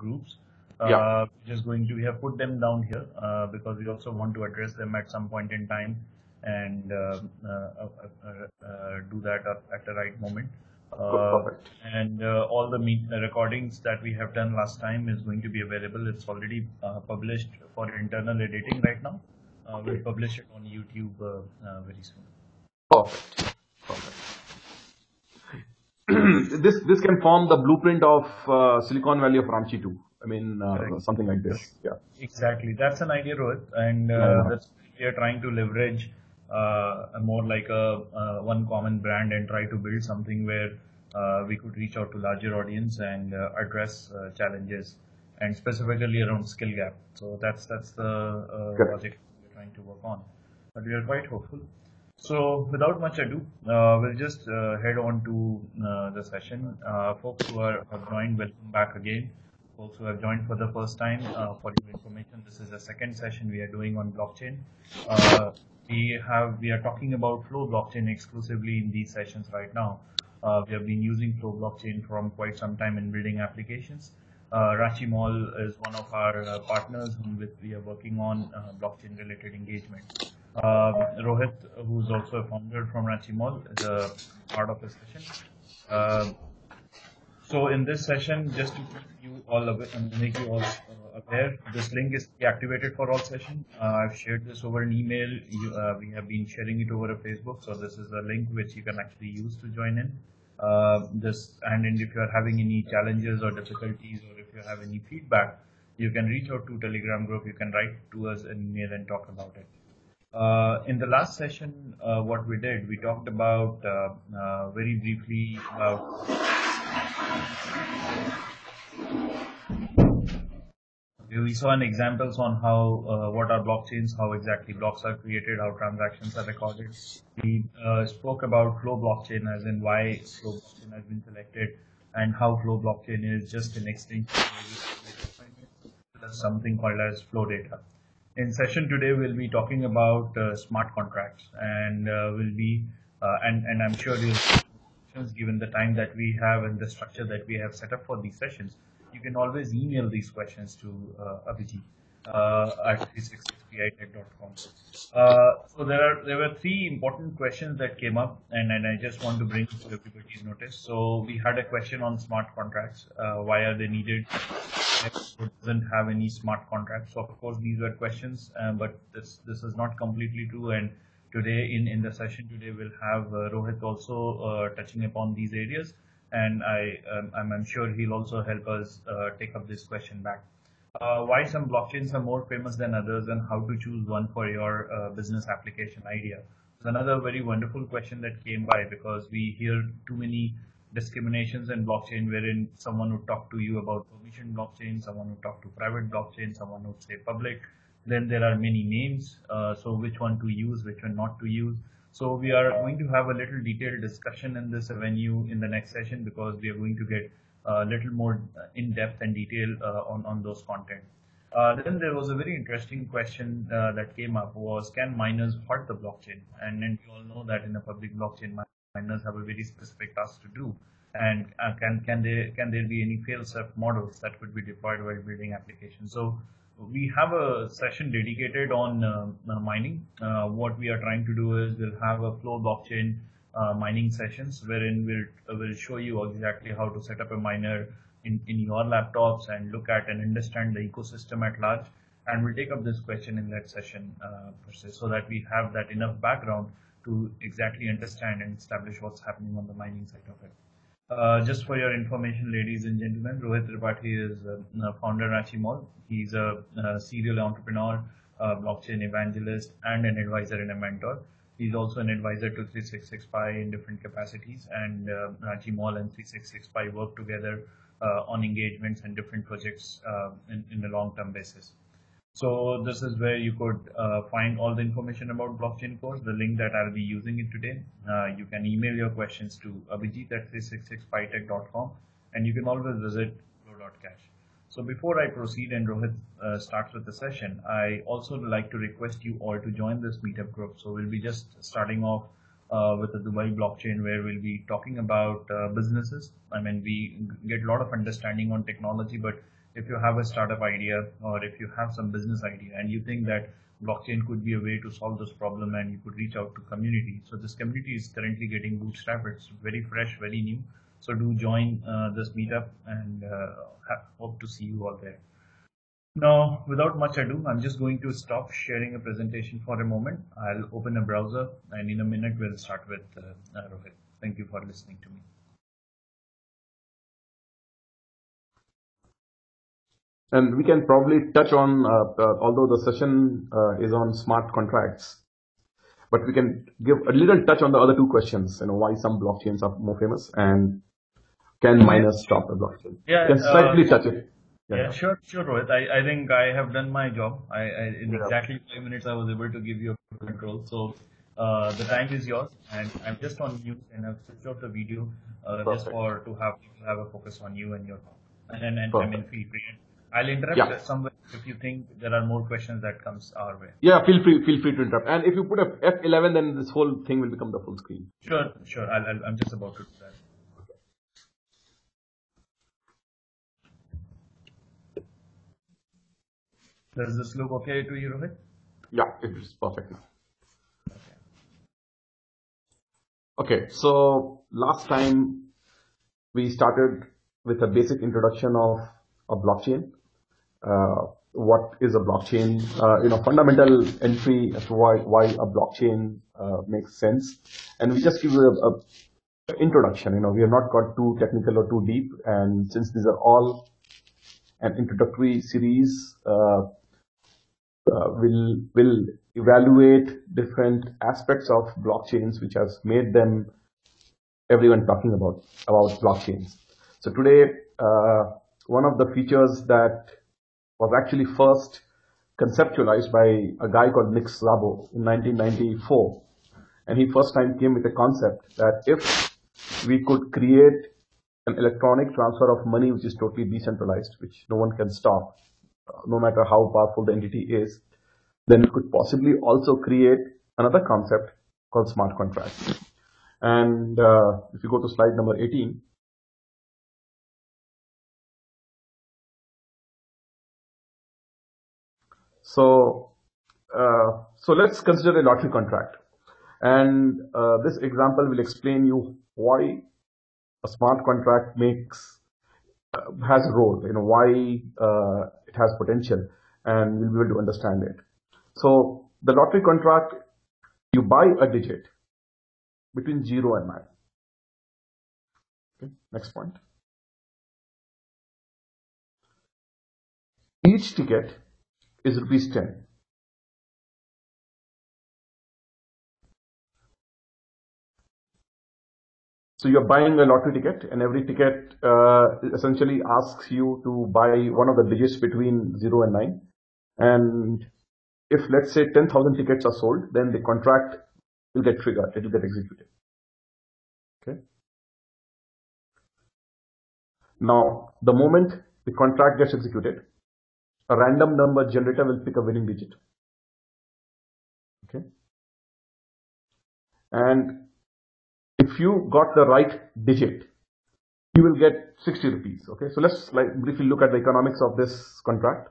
groups. Yeah. We have put them down here because we also want to address them at some point in time and do that at the right moment. Perfect. And all the recordings that we have done last time is going to be available. It's already published for internal editing right now. We'll publish it on YouTube very soon. Perfect. Perfect. This can form the blueprint of Silicon Valley of Ranchi too. I mean, something like this. Yeah. Exactly. That's an idea, Rohit, and that's we are trying to leverage more like a one common brand and try to build something where we could reach out to larger audience and address challenges, and specifically around skill gap. So that's the project we're trying to work on. But we are quite hopeful. So without much ado, we'll just head on to the session. Folks who have joined, welcome back again. Folks who have joined for the first time, for your information, this is the second session we are doing on blockchain. We are talking about Flow blockchain exclusively in these sessions right now. We have been using Flow blockchain from quite some time in building applications. Ranchi Mall is one of our partners with we are working on blockchain related engagement. Rohit, who's also a founder from Ranchi Mall, is a part of the session. So in this session, just to keep you all aware and make you all aware, this link is activated for all session. I've shared this over an email. We have been sharing it over a Facebook. So this is a link which you can actually use to join in. And if you are having any challenges or difficulties, or if you have any feedback, you can reach out to Telegram group. You can write to us an email and talk about it. In the last session, what we did, we talked about very briefly about we saw an examples on how what are blockchains, how exactly blocks are created, how transactions are recorded. We spoke about Flow blockchain, as in why Flow blockchain has been selected, and how Flow blockchain is just an extension of something called as Flow data. In session today, we'll be talking about smart contracts, and and I'm sure you'll, given the time that we have and the structure that we have set up for these sessions, you can always email these questions to Abhijit at 366pitech.com. So there were three important questions that came up, and I just want to bring to everybody's notice. So we had a question on smart contracts. Why are they needed? Doesn't have any smart contracts. So of course these were questions, but this is not completely true. And today in the session today we'll have Rohit also touching upon these areas, and I'm sure he'll also help us take up this question back. Why some blockchains are more famous than others, and how to choose one for your business application idea. It's another very wonderful question that came by, because we hear too many discriminations in blockchain, wherein someone would talk to you about permission blockchain, someone would talk to private blockchain, someone would say public. Then there are many names, so which one to use, which one not to use. So we are going to have a little detailed discussion in this venue in the next session, because we are going to get a little more in depth and detail on those content. Then there was a very interesting question that came up, was can miners halt the blockchain? And we all know that in a public blockchain, miners have a very specific task to do, and can there be any fail-safe models that could be deployed while building applications? So we have a session dedicated on mining. What we are trying to do is we'll have a Flow blockchain mining sessions, wherein we'll show you exactly how to set up a miner in your laptops and look at and understand the ecosystem at large. And we'll take up this question in that session per se, so that we have that enough background to exactly understand and establish what's happening on the mining side of it. Just for your information, ladies and gentlemen, Rohit Tripathi is founder Ranchi Mall. He's a serial entrepreneur, blockchain evangelist, and an advisor and a mentor. He's also an advisor to 366Pi in different capacities, and Ranchi Mall and 366Pi work together on engagements and different projects in a long-term basis. So this is where you could find all the information about blockchain course, the link that I'll be using it today. You can email your questions to Abhijit at 366pitech.com, and you can always visit flow.cash. So before I proceed and Rohit starts with the session, I also like to request you all to join this meetup group. So we'll be just starting off with the Dubai blockchain, where we'll be talking about businesses. I mean, we get a lot of understanding on technology, but if you have a startup idea or if you have some business idea and you think that blockchain could be a way to solve this problem and you could reach out to community. So this community is currently getting bootstrapped. It's very fresh, very new. So do join this meetup and hope to see you all there. Now, without much ado, I'm just going to stop sharing a presentation for a moment. I'll open a browser and in a minute we'll start with Rohit. Thank you for listening to me. And we can probably touch on, although the session is on smart contracts, but we can give a little touch on the other two questions, why some blockchains are more famous and can miners stop the blockchain? Yeah, can slightly touch it. Yeah, sure, Rohit. I think I have done my job. In exactly 5 minutes, I was able to give you control. So the time is yours, and I'm just on mute, and I've switched off the video just to have a focus on you and your talk. And I mean, feel free. I'll interrupt somewhere if you think there are more questions that comes our way. Yeah, feel free to interrupt. And if you put a F11, then this whole thing will become the full screen. Sure. I'm just about to do that. Does this look okay to you, Rohit? Yeah, it is perfect now. Okay, so last time we started with a basic introduction of a blockchain. What is a blockchain? Fundamental entry as to why a blockchain makes sense, and we just give a introduction. We have not got too technical or too deep, and since these are all an introductory series, will evaluate different aspects of blockchains which has made them everyone talking about blockchains. So today, one of the features that was actually first conceptualized by a guy called Nick Szabo in 1994, and he first time came with a concept that if we could create an electronic transfer of money which is totally decentralized, which no one can stop, no matter how powerful the entity is, then we could possibly also create another concept called smart contracts. And if you go to slide number 18, so let's consider a lottery contract, and this example will explain you why a smart contract has a role, why it has potential, and we'll be able to understand it. So the lottery contract, you buy a digit between 0 and 9. Okay, next point. Each ticket is ₹10. So you're buying a lottery ticket, and every ticket essentially asks you to buy one of the digits between 0 and 9. And if, let's say, 10,000 tickets are sold, then the contract will get triggered. It will get executed. Okay. Now, the moment the contract gets executed, a random number generator will pick a winning digit. Okay. And if you got the right digit, you will get 60 rupees. Okay. So let's briefly look at the economics of this contract.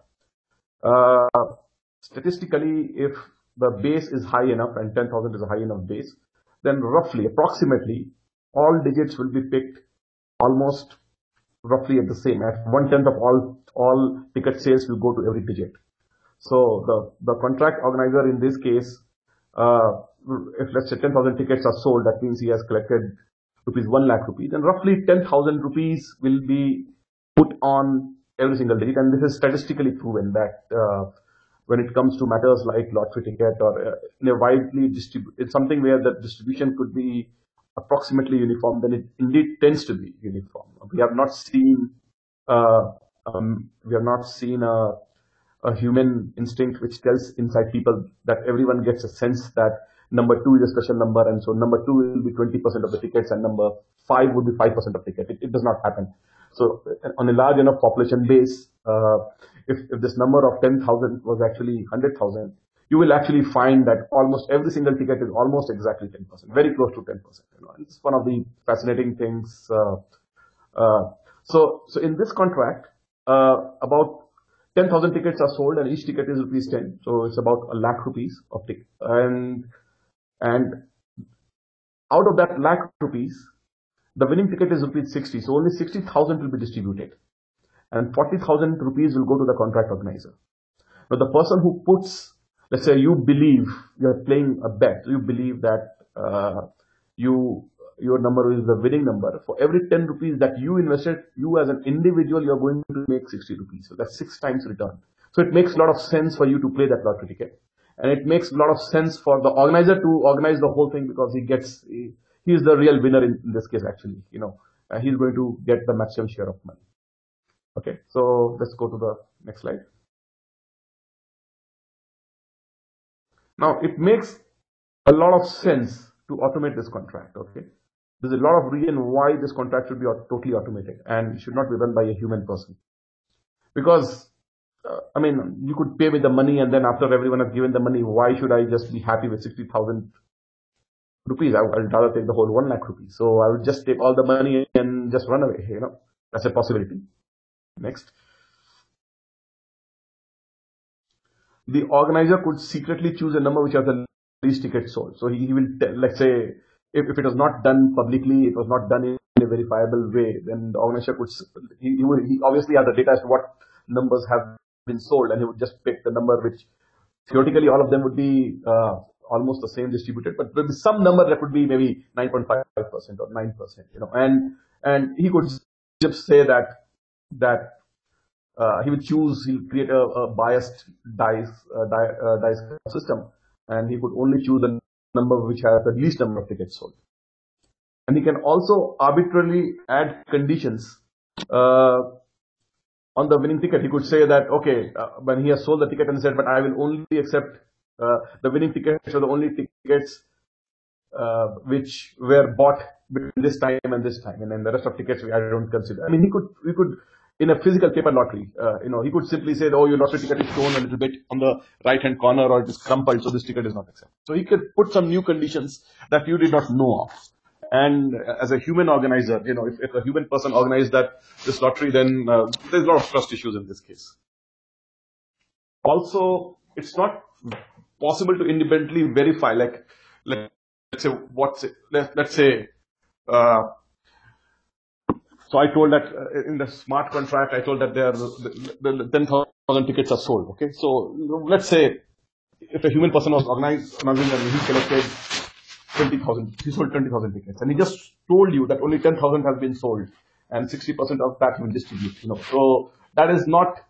Statistically, if the base is high enough and 10,000 is a high enough base, then approximately, all digits will be picked almost roughly at the same. At 1/10 of all ticket sales will go to every digit. So the contract organizer in this case, if let's say 10,000 tickets are sold, that means he has collected ₹1 lakh, and roughly 10,000 rupees will be put on every single digit. And this is statistically proven that when it comes to matters like lottery ticket or in a widely it's something where the distribution could be approximately uniform, then it indeed tends to be uniform. We have not seen a human instinct which tells inside people that everyone gets a sense that number 2 is a special number, and so number 2 will be 20% of the tickets and number 5 would be 5% of the ticket. It does not happen. So on a large enough population base, if this number of 10,000 was actually 100,000, you will actually find that almost every single ticket is almost exactly 10%, very close to 10%. It's one of the fascinating things. So in this contract, about 10,000 tickets are sold and each ticket is rupees 10. So it's about a lakh rupees of ticket. And out of that lakh rupees, the winning ticket is rupees 60. So only 60,000 will be distributed. And 40,000 rupees will go to the contract organizer. Now the person who puts, let's say you believe you're playing a bet, you believe that your number is the winning number. For every 10 rupees that you invested, you as an individual, you're going to make 60 rupees. So that's 6 times return. So it makes a lot of sense for you to play that lottery ticket. And it makes a lot of sense for the organizer to organize the whole thing because he's the real winner in this case actually, he's going to get the maximum share of money. Okay, so let's go to the next slide. Now it makes a lot of sense to automate this contract. Okay, there's a lot of reason why this contract should be totally automated and should not be run by a human person. Because you could pay me the money and then after everyone has given the money, why should I just be happy with 60,000 rupees? I would rather take the whole 1 lakh rupees. So I would just take all the money and just run away. That's a possibility. Next. The organizer could secretly choose a number which has the least tickets sold. So he will tell, let's say, if it was not done publicly, it was not done in a verifiable way, then the organizer could, he obviously has the data as to what numbers have been sold, and he would just pick the number which theoretically all of them would be almost the same distributed, but there would be some number that would be maybe 9.5% or 9%, and he could just say that he would he'll create a biased dice system, and he could only choose the number which has the least number of tickets sold. And he can also arbitrarily add conditions on the winning ticket. He could say that, okay, when he has sold the ticket and said, but I will only accept the winning tickets are the only tickets which were bought between this time and this time, and then the rest of tickets I don't consider. We could in a physical paper lottery, he could simply say, oh, your lottery ticket is shown a little bit on the right-hand corner, or it is crumpled, so this ticket is not accepted. So he could put some new conditions that you did not know of. And as a human organizer, if a human person organized this lottery, then there's a lot of trust issues in this case. Also, it's not possible to independently verify, like, let's say, so I told that in the smart contract, I told that the 10,000 tickets are sold. Okay, so let's say if a human person was organizing and he collected 20,000, he sold 20,000 tickets, and he just told you that only 10,000 has been sold, and 60% of that he will distribute. So that is not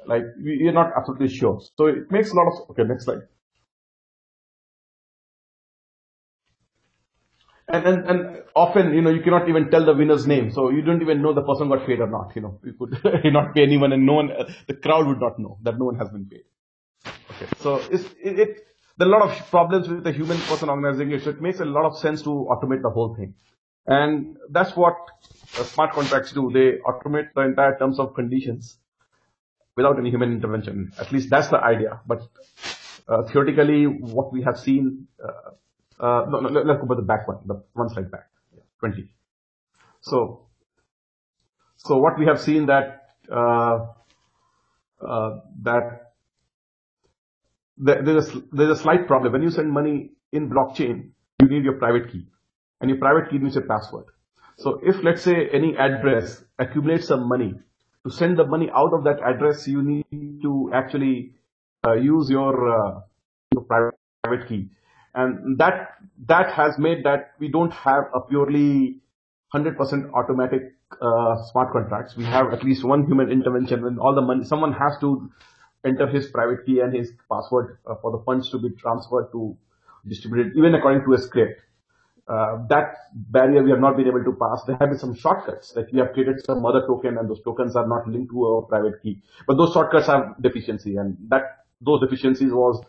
like we are not absolutely sure. So it makes a lot of. Okay, next slide. And often, you cannot even tell the winner's name, so you don't even know the person got paid or not. You could not pay anyone, and no one, the crowd would not know that no one has been paid. Okay, so there are a lot of problems with the human person organizing it, so it makes a lot of sense to automate the whole thing, and that's what smart contracts do. They automate the entire terms of conditions without any human intervention. At least that's the idea. But theoretically, what we have seen. No, let's go by the back one, the one slide back, 20. So what we have seen that there's a slight problem. When you send money in blockchain, you need your private key, and your private key needs a password. So if, let's say, any address accumulates some money, to send the money out of that address, you need to actually use your private key. And that has made that we don't have a purely 100% automatic smart contracts. We have at least one human intervention when all the money, someone has to enter his private key and his password for the funds to be transferred to distributed, even according to a script. That barrier we have not been able to pass. There have been some shortcuts, like we have created some other token, and those tokens are not linked to our private key. But those shortcuts have deficiency, and those deficiencies was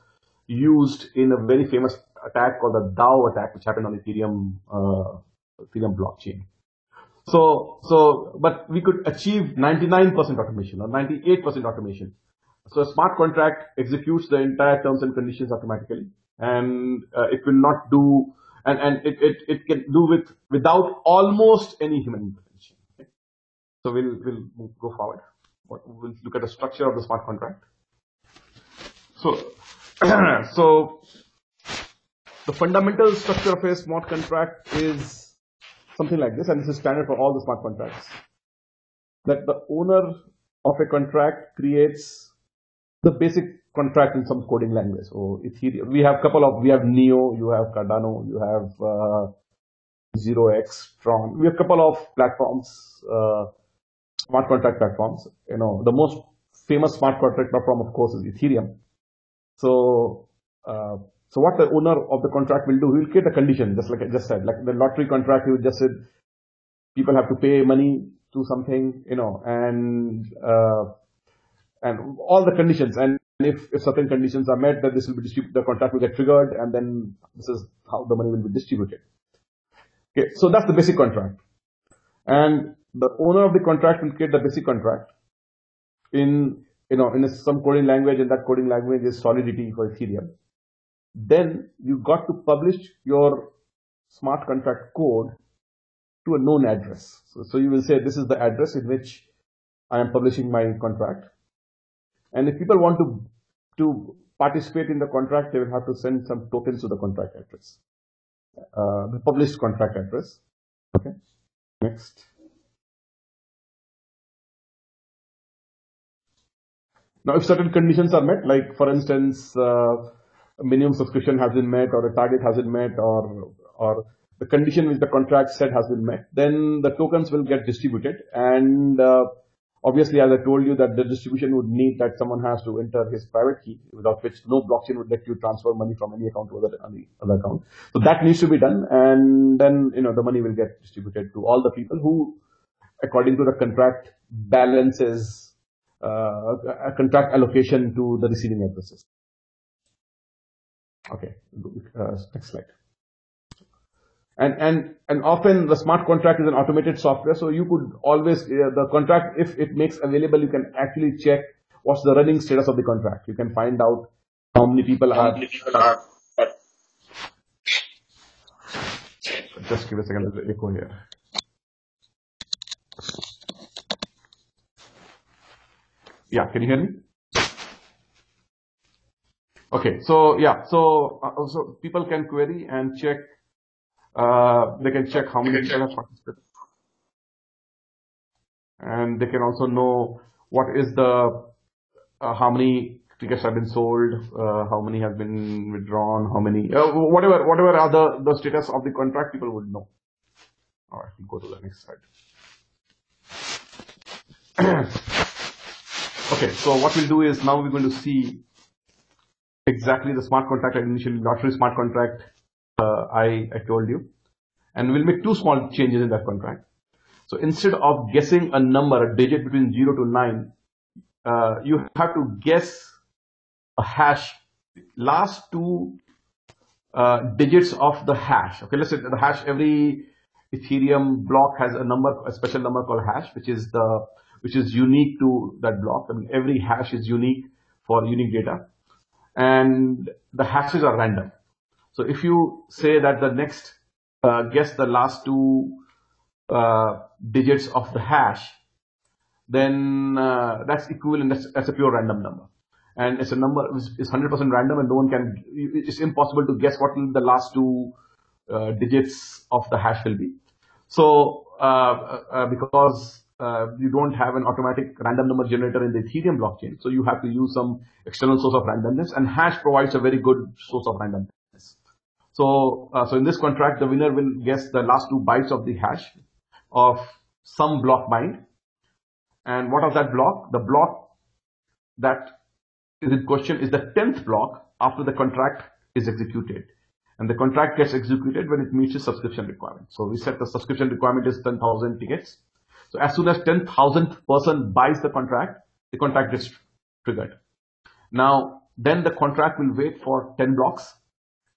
used in a very famous attack called the DAO attack, which happened on Ethereum blockchain. But we could achieve 99% automation or 98% automation. So a smart contract executes the entire terms and conditions automatically, and it will not do, and it can do without almost any human intervention. So we'll go forward. We'll look at the structure of the smart contract. So, so the fundamental structure of a smart contract is something like this, and this is standard for all the smart contracts. That the owner of a contract creates the basic contract in some coding language. So Ethereum, we have Neo, you have Cardano, you have 0x, Tron. We have a couple of platforms, smart contract platforms. The most famous smart contract platform, of course, is Ethereum. So what the owner of the contract will do, he will create a condition, just like I just said, like the lottery contract. He will just say people have to pay money to something, and all the conditions. And if certain conditions are met, then this will be distributed. The contract will get triggered, and then this is how the money will be distributed. Okay, so that's the basic contract, and the owner of the contract will create the basic contract in some coding language, and that coding language is Solidity for Ethereum. Then you got to publish your smart contract code to a known address. So you will say this is the address in which I am publishing my contract, and if people want to participate in the contract, they will have to send some tokens to the contract address, the published contract address. Okay, next. Now, if certain conditions are met, like for instance, a minimum subscription has been met, or a target has been met, or the condition which the contract said has been met, then the tokens will get distributed. And obviously, as I told you, that the distribution would need that someone has to enter his private key, without which no blockchain would let you transfer money from any account to other account. So that needs to be done, and then the money will get distributed to all the people who, according to the contract, balances a contract allocation to the receiving addresses. Okay, next slide. And often the smart contract is an automated software, so you could always the contract, if it makes available, you can actually check what's the running status of the contract. You can find out how many people are. Just give a second, there's an echo here. Yeah, can you hear me? Okay, so yeah, so people can query and check. They can check how many people have participated, and they can also know what is the how many tickets have been sold, how many have been withdrawn, how many whatever are the status of the contract. People would know. All right, we'll go to the next slide. Okay, so what we'll do is now we're going to see exactly the smart contract, initially lottery smart contract I told you, and we'll make two small changes in that contract. So instead of guessing a number, a digit between 0 to 9, you have to guess a hash, last two digits of the hash. Okay, let's say the hash, every Ethereum block has a special number called hash, which is unique to that block. I mean, every hash is unique for unique data, and the hashes are random. So if you say that the next guess the last two digits of the hash, then that's equivalent. That's a pure random number, and it's a number is 100% random, and no one can. It's impossible to guess what the last two digits of the hash will be. So because you don't have an automatic random number generator in the Ethereum blockchain, so you have to use some external source of randomness, and hash provides a very good source of randomness. So in this contract, the winner will guess the last two bytes of the hash of some block bind. And what of that block? The block that is in question is the 10th block after the contract is executed. And the contract gets executed when it meets the subscription requirement. So we set the subscription requirement is 10,000 tickets. So as soon as 10,000th person buys the contract gets triggered. Now, then the contract will wait for 10 blocks.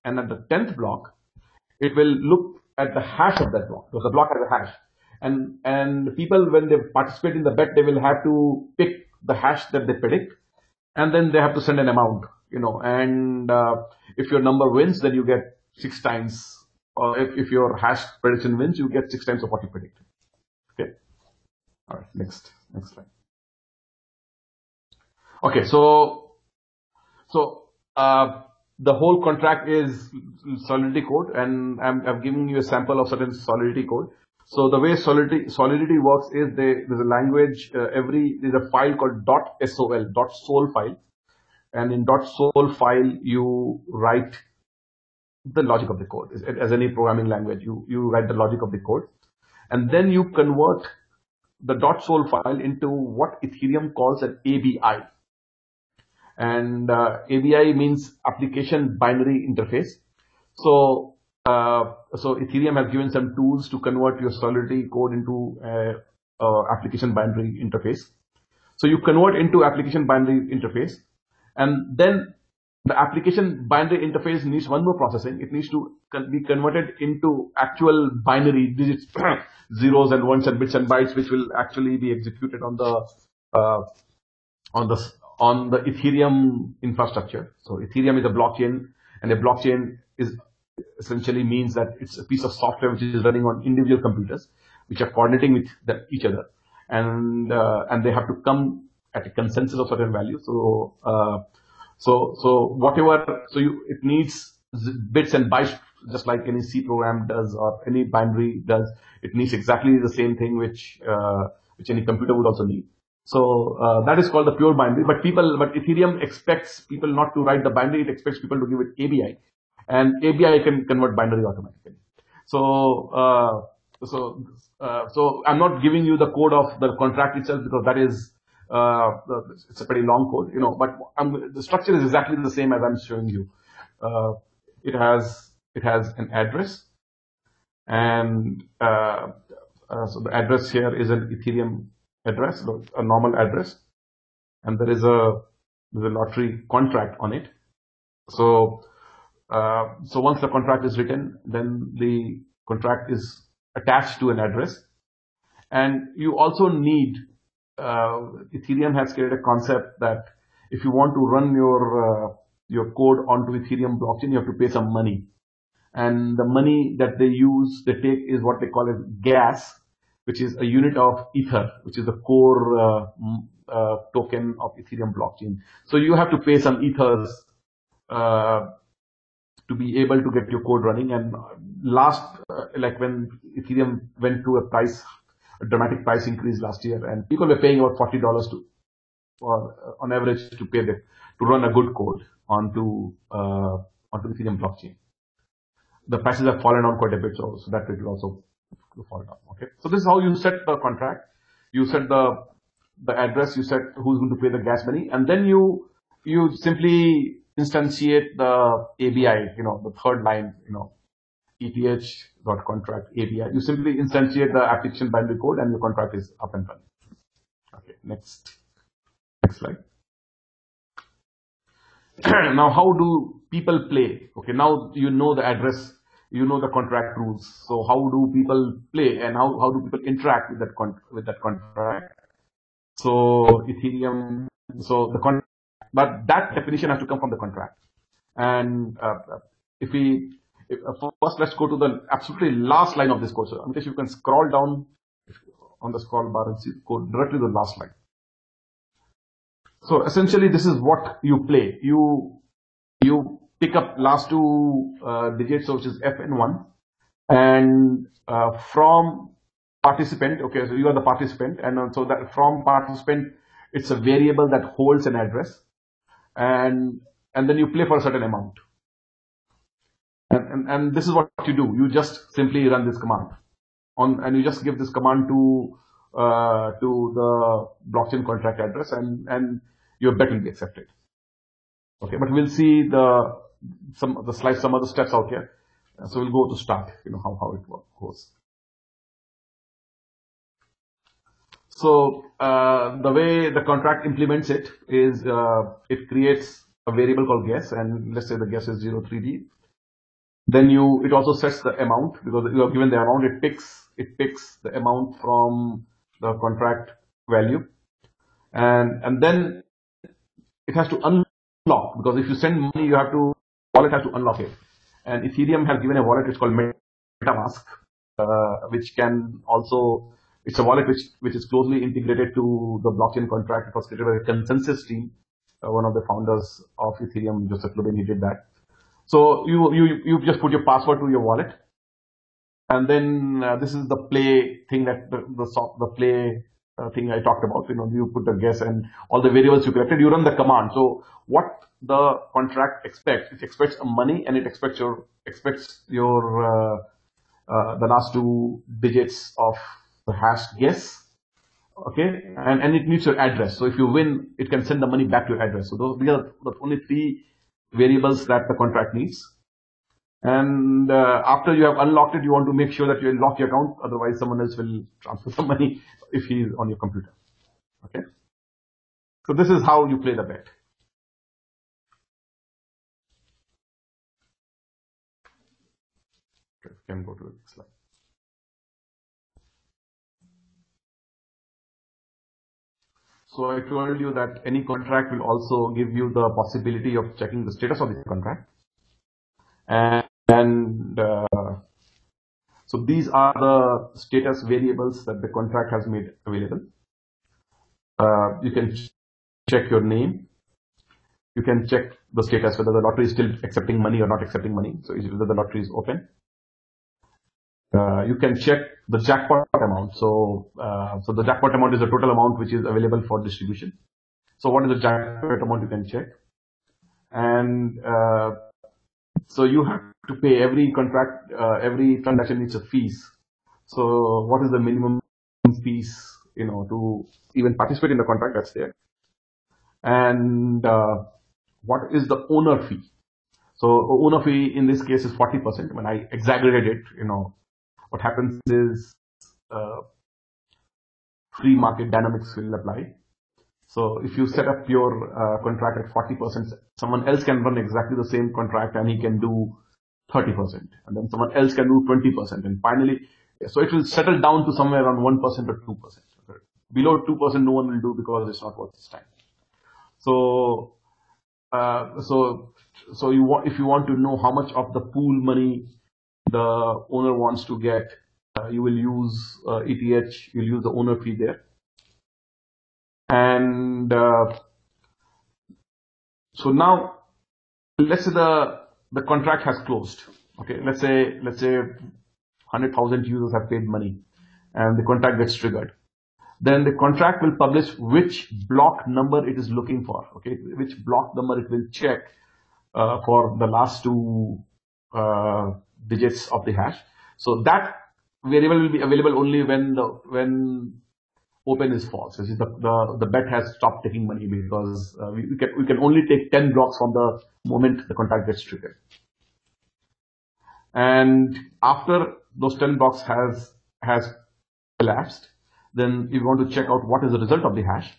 And at the 10th block, it will look at the hash of that block, because the block has a hash. And people, when they participate in the bet, they will have to pick the hash that they predict, and then they have to send an amount, and if your number wins, then you get 6 times, or if your hash prediction wins, you get 6 times of what you predicted. Okay. All right, next slide. Okay, so the whole contract is Solidity code, and I'm giving you a sample of certain Solidity code. So the way Solidity works is there's a language, there's a file called .sol, .sol file, and in .sol file you write the logic of the code. As any programming language, you write the logic of the code, and then you convert the .sol file into what Ethereum calls an ABI. And ABI means application binary interface. So Ethereum has given some tools to convert your Solidity code into application binary interface. So you convert into application binary interface, and then the application binary interface needs one more processing. It needs to be converted into actual binary digits, zeros and ones and bits and bytes, which will actually be executed on the Ethereum infrastructure. So Ethereum is a blockchain, and a blockchain is essentially means that it's a piece of software which is running on individual computers, which are coordinating with each other, and they have to come at a consensus of certain value. It needs bits and bytes, just like any C program does or any binary does. It needs exactly the same thing which any computer would also need. So that is called the pure binary. But Ethereum expects people not to write the binary. It expects people to give it ABI, and ABI can convert binary automatically. So I'm not giving you the code of the contract itself, because that is it's a pretty long code, But the structure is exactly the same as I'm showing you. It has an address, and so the address here is an Ethereum address, a normal address, and there's a lottery contract on it. So once the contract is written, then the contract is attached to an address, and you also need Ethereum has created a concept that if you want to run your code onto Ethereum blockchain, you have to pay some money, and the money that they take is what they call as gas, which is a unit of Ether, which is the core token of Ethereum blockchain. So you have to pay some Ethers to be able to get your code running. And like when Ethereum went through a dramatic price increase last year, and people were paying about $40 on average to run a good code onto Ethereum blockchain. The prices have fallen down quite a bit, so that it will also fall down. Okay, so this is how you set the contract. You set the address, you set who's going to pay the gas money, and then you simply instantiate the ABI, the third line, ETH.contract ABI. You simply instantiate the application binary code, and your contract is up and running. Okay, next slide. Now, how do people play? Okay, now you know the address, you know the contract rules. So how do people play, and how do people interact with that contract? So Ethereum, but that definition has to come from the contract. And first, let's go to the absolutely last line of this code. So Amitesh, you can scroll down on the scroll bar and see code directly to the last line. So essentially, this is what you play. You pick up last two digits, which is F and 1, and from participant. Okay, so you are the participant, and so that from participant, it's a variable that holds an address, and then you play for a certain amount. And this is what you do. You just simply run this command and you just give this command to the blockchain contract address, and your bet will be accepted. Okay, but we'll see some other steps out here. So we'll go to start. How it goes. So the way the contract implements it is it creates a variable called guess, and let's say the guess is 03D. Then it also sets the amount, because you are given the amount. It picks the amount from the contract value, and then it has to unlock, because if you send money, wallet has to unlock it. And Ethereum has given a wallet, it's called MetaMask, which can also It's a wallet which is closely integrated to the blockchain contract. It was created by the Consensus team. One of the founders of Ethereum, Joseph Lubin, he did that. So you just put your password to your wallet, and then this is the play thing that the play thing I talked about. You put the guess and all the variables you collected. You run the command. So what the contract expects, it expects money, and it expects your the last two digits of the hash guess. Okay, and it needs your address. So if you win, it can send the money back to your address. So these are the only three variables that the contract needs. And after you have unlocked it, you want to make sure that you unlock your account. Otherwise, someone else will transfer the money if he is on your computer. Okay. So this is how you play the bet. Okay, can go to the next slide. So I told you that any contract will also give you the possibility of checking the status of the contract. And so these are the status variables that the contract has made available. You can check your name. You can check the status, whether the lottery is still accepting money or not accepting money. So whether the lottery is open. You can check the jackpot amount. So the jackpot amount is the total amount which is available for distribution. So what is the jackpot amount you can check? And so you have to pay every contract, every transaction needs a fees. So what is the minimum fees, to even participate in the contract that's there? And what is the owner fee? So owner fee in this case is 40%. When I exaggerate it, what happens is free market dynamics will apply. So if you set up your contract at 40%, someone else can run exactly the same contract and he can do 30%, and then someone else can do 20%, and finally, so it will settle down to somewhere around 1% or 2%. Below 2%, no one will do because it's not worth its time. So, if you want to know how much of the pool money the owner wants to get, you will use ETH. You'll use the owner fee there. And so now, let's say the contract has closed. Okay, let's say 100,000 users have paid money, and the contract gets triggered. Then the contract will publish which block number it is looking for. Okay, which block number it will check for the last two digits of the hash. So that variable will be available only when open is false. This is the bet has stopped taking money, because we can only take 10 blocks from the moment the contract gets triggered. And after those 10 blocks has elapsed, then if you want to check out what is the result of the hash,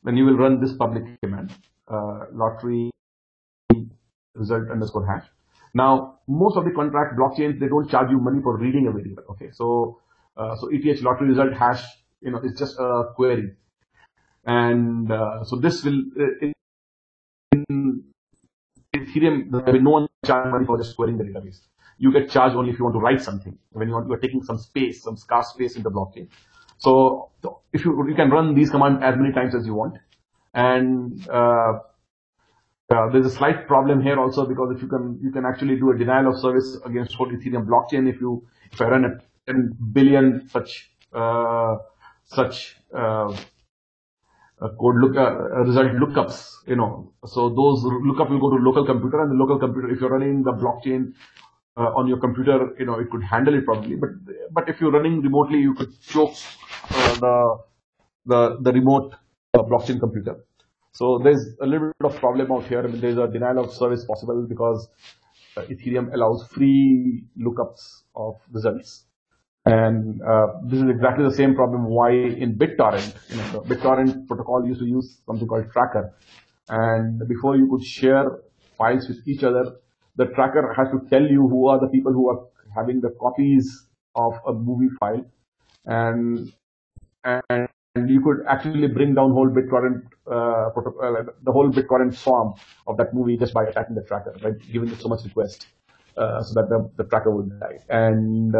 then you will run this public command, lottery result underscore hash. Now, most of the contract blockchains, they don't charge you money for reading a variable. Okay, so ETH lottery result hash, it's just a query, and so this will in Ethereum, there will be no one charge money for just querying the database. You get charged only if you want to write something, when you are taking some space, some scarce space in the blockchain. So if you can run these commands as many times as you want, and there's a slight problem here also, because if you can actually do a denial of service against whole Ethereum blockchain if I run a 10 billion such code result lookups, so those lookup will go to local computer, and the local computer, if you're running the blockchain on your computer, it could handle it probably, but if you're running remotely, you could choke the remote blockchain computer. So there's a little bit of problem out here. I mean, there's a denial of service possible because Ethereum allows free lookups of results. And this is exactly the same problem why in BitTorrent, the BitTorrent protocol used to use something called tracker. And before you could share files with each other, the tracker has to tell you who are the people who are having the copies of a movie file. And you could actually bring down whole BitTorrent protocol, the whole BitTorrent form of that movie just by attacking the tracker, right? Giving it so much request. so that the tracker would die. And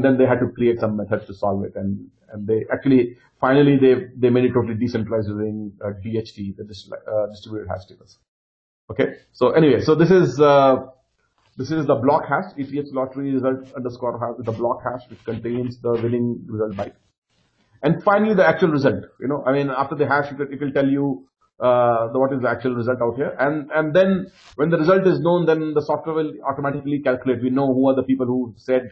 then they had to create some method to solve it. And they actually, finally, they made it totally decentralized using DHT, the distributed hash tables. Okay. So anyway, so this is the block hash, ETH lottery result underscore hash, the block hash which contains the winning result byte. And finally, the actual result. I mean, after the hash, it will tell you what is the actual result out here. And then when the result is known, then the software will automatically calculate. We know who are the people who said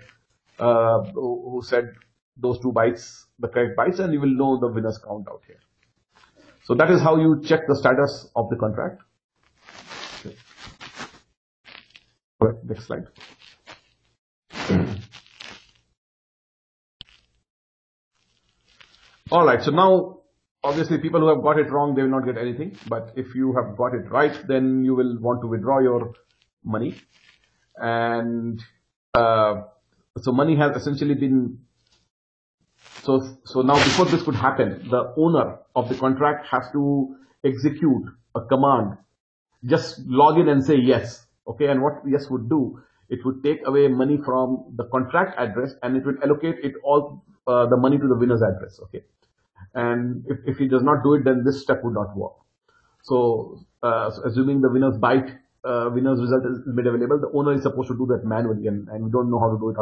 those 2 bytes, the correct bytes, and you will know the winners count out here. So that is how you check the status of the contract. Okay. All right, next slide. All right, so now, obviously, people who have got it wrong, they will not get anything. But if you have got it right, then you will want to withdraw your money. And so money has essentially been... So now, before this could happen, the owner of the contract has to execute a command. Just log in and say yes. Okay, and what yes would do, it would take away money from the contract address, and it would allocate it all the money to the winner's address. Okay. And if he does not do it, then this step would not work. So assuming the winner's byte, winner's result is made available, the owner is supposed to do that manually, and we don't know how to do it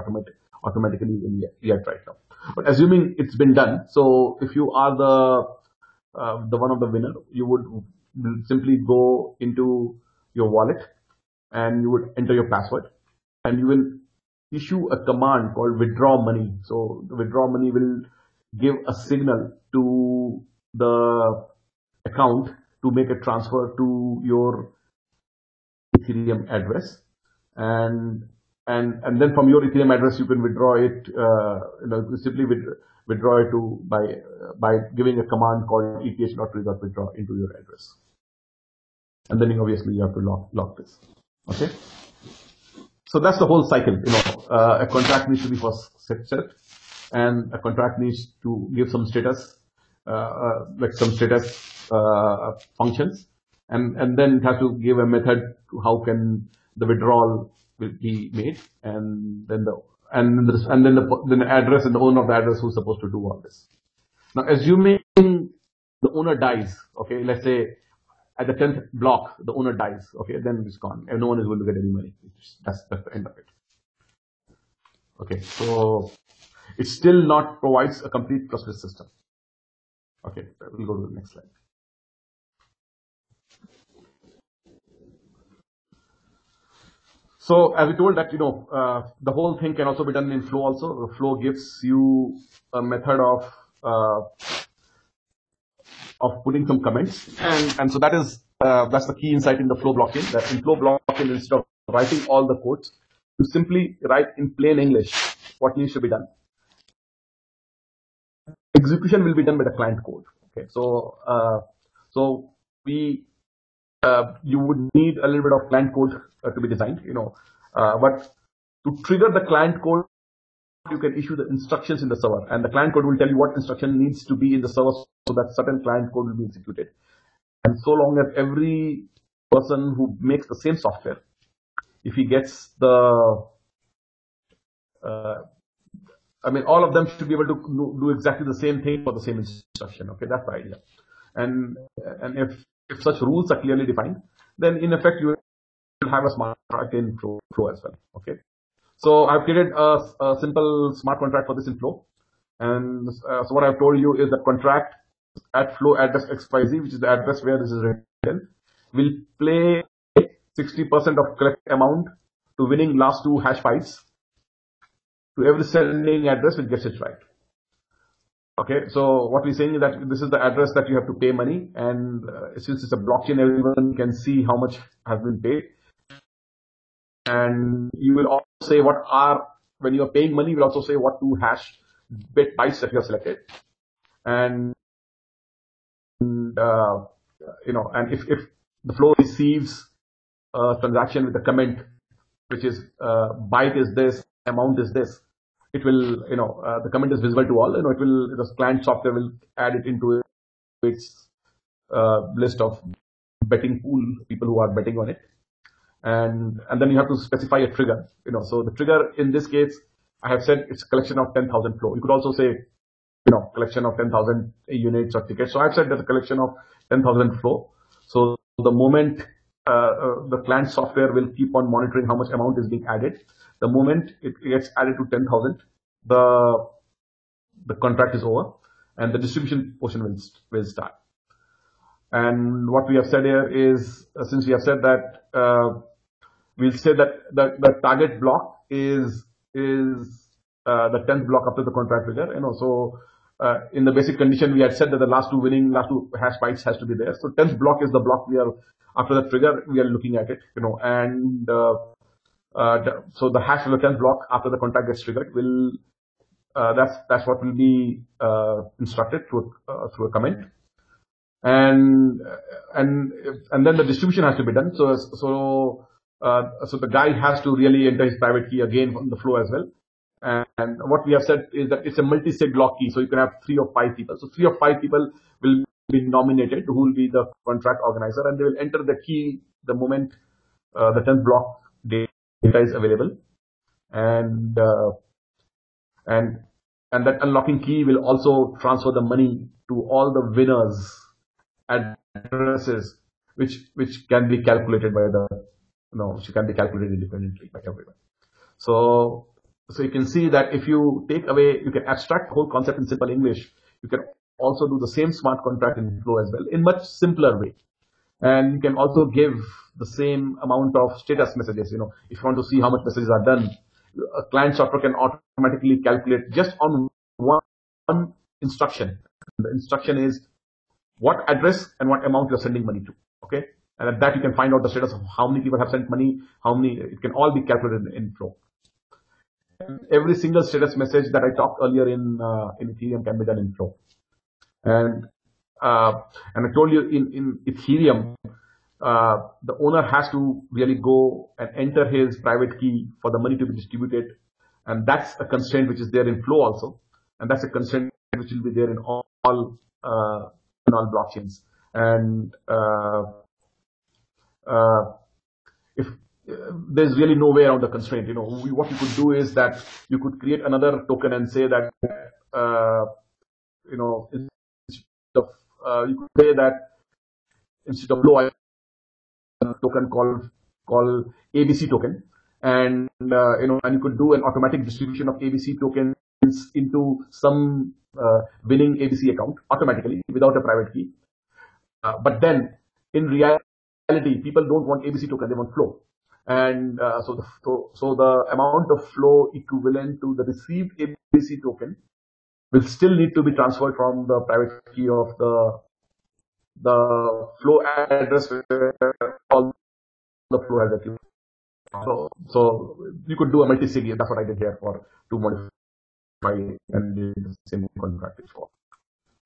automatically yet right now. But assuming it's been done, so if you are the one of the winner, you would simply go into your wallet and you would enter your password, and you will issue a command called withdraw money. So the withdraw money will give a signal to the account to make a transfer to your Ethereum address, and then from your Ethereum address you can withdraw it. Simply withdraw it by giving a command called eth.withdraw into your address, and then obviously you have to lock this. Okay. So that's the whole cycle. A contract needs to be first set, and a contract needs to give some status, like some status functions, and then it has to give a method to how can the withdrawal will be made, and then the address and the owner of the address who's supposed to do all this. Now, assuming the owner dies, okay, let's say at the 10th block the owner dies, okay, then it's gone, and no one is going to get any money. That's the end of it. Okay, so it still not provides a complete trustless system. Okay, we'll go to the next slide. So as we told that, the whole thing can also be done in Flow also. The Flow gives you a method of putting some comments, and so that's the key insight in the Flow blockchain. That in Flow blockchain, instead of writing all the codes, you simply write in plain English what needs to be done. Execution will be done by the client code. Okay, so you would need a little bit of client code to be designed, but to trigger the client code, you can issue the instructions in the server, and the client code will tell you what instruction needs to be in the server so that certain client code will be executed. And so long as every person who makes the same software, if he gets all of them should be able to do exactly the same thing for the same instruction. Okay, that's the idea. And if such rules are clearly defined, then in effect you will have a smart contract in Flow as well. Okay, so I've created a simple smart contract for this in Flow, and so what I've told you is that contract at Flow address XYZ, which is the address where this is written, will play 60% of correct amount to winning last 2 hash bytes to every sending address which gets it right. Okay, so what we're saying is that this is the address that you have to pay money, and since it's a blockchain, everyone can see how much has been paid. And you will also say when you are paying money, you will also say what 2 hash bit bytes that you have selected. And if the Flow receives a transaction with a comment, which is byte is this, amount is this, it will, the comment is visible to all. The client software will add it into its list of betting pool, people who are betting on it. and then you have to specify a trigger. So the trigger in this case, I have said it's a collection of 10,000 flow. You could also say, collection of 10,000 units or tickets. So I've said there's a collection of 10,000 flow. So the moment the client software will keep on monitoring how much amount is being added. The moment it gets added to 10,000, the contract is over and the distribution portion will start. And what we have said here is, since we have said that, we'll say that the target block is the 10th block after the contract trigger. So in the basic condition, we had said that the last two hash bytes has to be there. So 10th block is the block after the trigger, we are looking at it, and so the hash of the 10th block after the contract gets triggered will, that's what will be instructed through a comment. And then the distribution has to be done. So the guy has to really enter his private key again from the flow as well. And what we have said is that it's a multi-sig lock key, so you can have 3 or 5 people. So 3 or 5 people will be nominated, who will be the contract organizer, and they will enter the key the moment the 10th block data is available. And that unlocking key will also transfer the money to all the winners' addresses, which can be calculated by which can be calculated independently by everyone. So you can see that if you you can abstract the whole concept in simple English. You can also do the same smart contract in Flow as well in much simpler way. And you can also give the same amount of status messages. If you want to see how much messages are done, a client software can automatically calculate just on one instruction. The instruction is what address and what amount you're sending money to. Okay. And at that you can find out the status of how many people have sent money, it can all be calculated in Flow. Every single status message that I talked earlier in Ethereum can be done in Flow. And I told you in Ethereum, the owner has to really go and enter his private key for the money to be distributed. And that's a constraint which is there in Flow also. And that's a constraint which will be there in all blockchains. And if there's really no way around the constraint, what you could do is that you could create another token and say that, you could say that instead of Flow, I have a token called ABC token, and and you could do an automatic distribution of ABC tokens into some winning ABC account automatically without a private key. But then in reality, people don't want ABC token; they want Flow. And so the amount of Flow equivalent to the received ABC token will still need to be transferred from the private key of the Flow address where all the Flow has a key. So you could do a multi-sig. That's what I did here to modify and do the same contract before.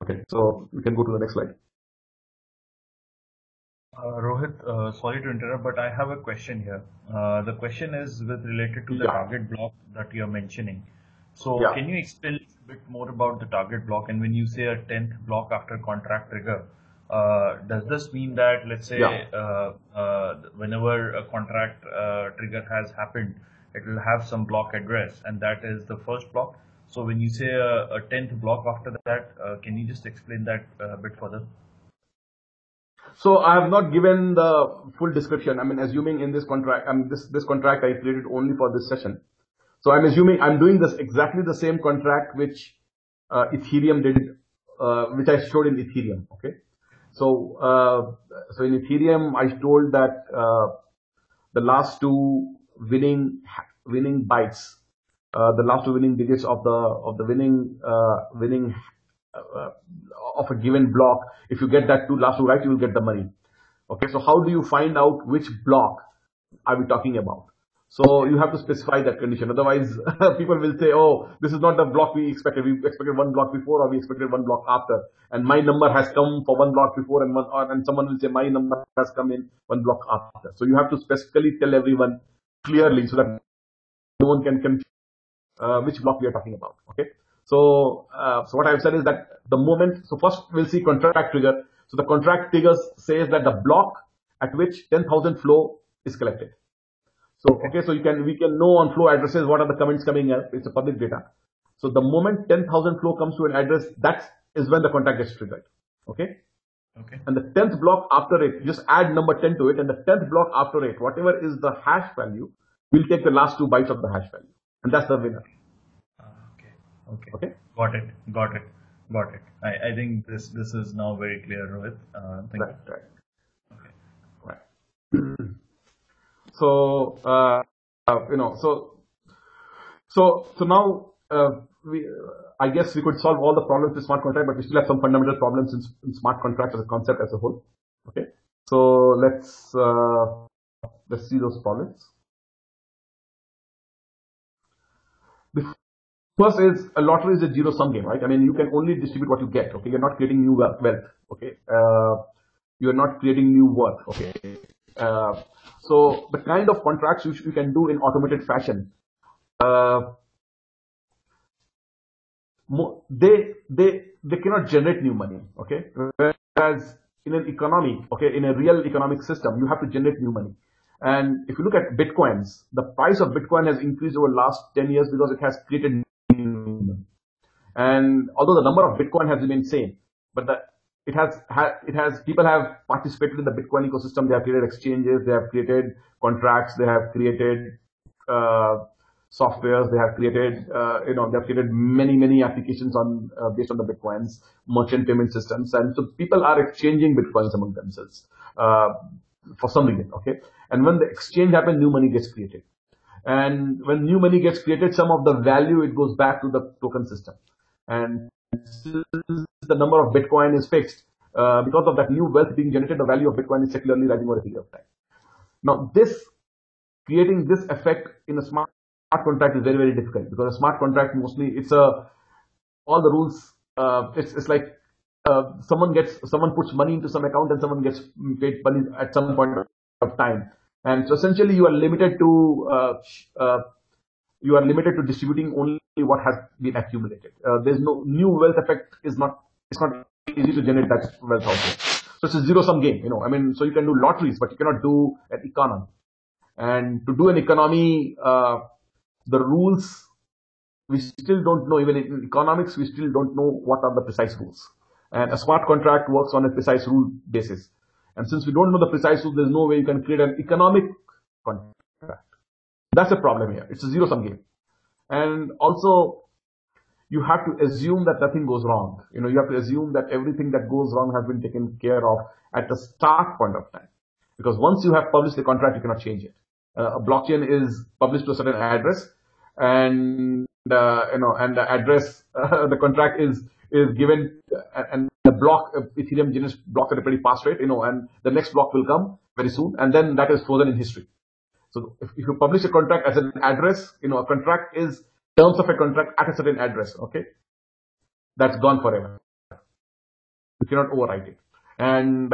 Okay, so we can go to the next slide. Rohit, sorry to interrupt, but I have a question here. The question is related to the target block that you're mentioning. So can you explain a bit more about the target block? And when you say a 10th block after contract trigger, does this mean that, let's say, whenever a contract trigger has happened, it will have some block address, and that is the first block? So when you say a 10th block after that, can you just explain that a bit further? So I have not given the full description. I mean, assuming in this contract, this contract I created only for this session. So I'm assuming I'm doing this exactly the same contract which Ethereum did, which I showed in Ethereum. Okay. So in Ethereum, I told that the last two winning bytes, the last two winning digits of the winning of a given block, if you get that last two right, you will get the money. Okay, so how do you find out which block are we talking about? So you have to specify that condition. Otherwise, people will say, oh, this is not the block we expected. We expected one block before, or we expected one block after. And my number has come for one block before, and someone will say my number has come in one block after. So you have to specifically tell everyone clearly so that no one can confuse which block we are talking about. Okay. So what I've said is that the moment, so first we'll see contract trigger. So the contract trigger says that the block at which 10,000 flow is collected. So, okay, so we can know on flow addresses what are the comments coming up. It's a public data. So the moment 10,000 flow comes to an address, that is when the contract gets triggered. Okay. Okay. And the 10th block after it, just add number 10 to it, and the 10th block after it, whatever is the hash value, we'll take the last 2 bytes of the hash value, and that's the winner. Okay. Okay. Okay. Got it. Got it. Got it. I think this is now very clear, Rohit. Thank Right. you. Right. Okay. Right. So, so now I guess we could solve all the problems with smart contract, but we still have some fundamental problems in smart contracts as a concept as a whole. Okay. So let's see those problems. The first is a lottery is a zero sum game, right? I mean, you can only distribute what you get. Okay. You're not creating new wealth. Okay. You're not creating new worth. Okay. So the kind of contracts which you can do in automated fashion, they cannot generate new money. Okay. Whereas in an economy, okay, in a real economic system, you have to generate new money. And if you look at bitcoins, the price of Bitcoin has increased over the last 10 years because it has created new money. And although the number of Bitcoin has remained same, but people have participated in the Bitcoin ecosystem. They have created exchanges, they have created contracts, they have created softwares, they have created they have created many applications on based on the Bitcoins, merchant payment systems, and so people are exchanging Bitcoins among themselves for some reason. Okay, and when the exchange happens, new money gets created, and when new money gets created, some of the value it goes back to the token system, and the number of Bitcoin is fixed. Because of that new wealth being generated, the value of Bitcoin is secularly rising over a period of time. Now, creating this effect in a smart contract is very difficult, because a smart contract mostly all the rules. It's like someone puts money into some account and someone gets paid money at some point of time, and so essentially you are limited to distributing only what has been accumulated. There's no new wealth effect. It's not easy to generate that wealth out there. So it's a zero sum game. I mean, so you can do lotteries, but you cannot do an economy. And to do an economy, the rules we still don't know. Even in economics, we still don't know what are the precise rules. And a smart contract works on a precise rule basis. And since we don't know the precise rules, there's no way you can create an economic contract. That's the problem here. It's a zero sum game. And also, you have to assume that nothing goes wrong. You have to assume that everything that goes wrong has been taken care of at the start point of time. Because once you have published the contract, you cannot change it. A blockchain is published to a certain address, and and the address, the contract is given, and the block, Ethereum generates blocks at a pretty fast rate, and the next block will come very soon, and then that is frozen in history. So if you publish a contract as an address, a contract is terms of a contract at a certain address. Okay, that's gone forever. You cannot overwrite it, and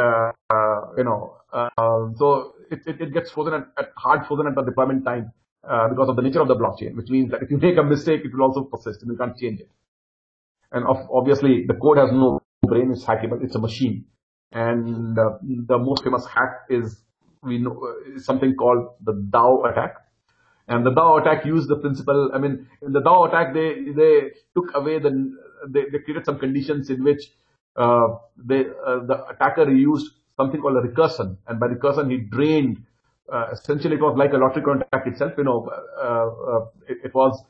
so it gets frozen hard frozen at the deployment time because of the nature of the blockchain, which means that if you make a mistake, it will also persist and you can't change it. And obviously, the code has no brain; it's hackable. It's a machine, and the most famous hack is something called the DAO attack. And the DAO attack used the principle. I mean, in the DAO attack, they took away they created some conditions in which the attacker used something called a recursion, and by recursion he drained. Essentially, it was like a lottery contract itself. It was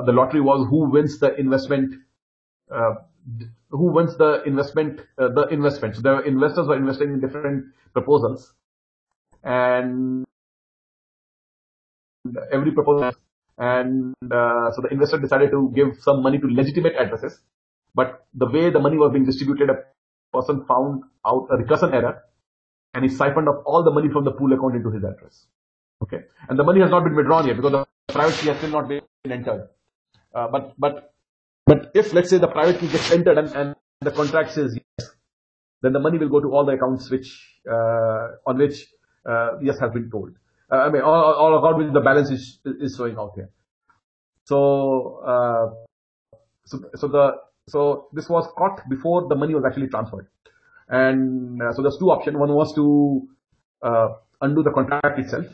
the lottery was who wins the investment. Who wins the investment? The investment. So the investors were investing in different proposals, and every proposal, and so the investor decided to give some money to legitimate addresses, but the way the money was being distributed, a person found out a recursion error, and he siphoned off all the money from the pool account into his address. Okay, and the money has not been withdrawn yet because the private key has still not been entered. But if, let's say, the private key gets entered and the contract says yes, then the money will go to all the accounts on which yes has been told. I mean, all account which the balance is showing out here. So this was caught before the money was actually transferred. And so there's two options. One was to undo the contract itself,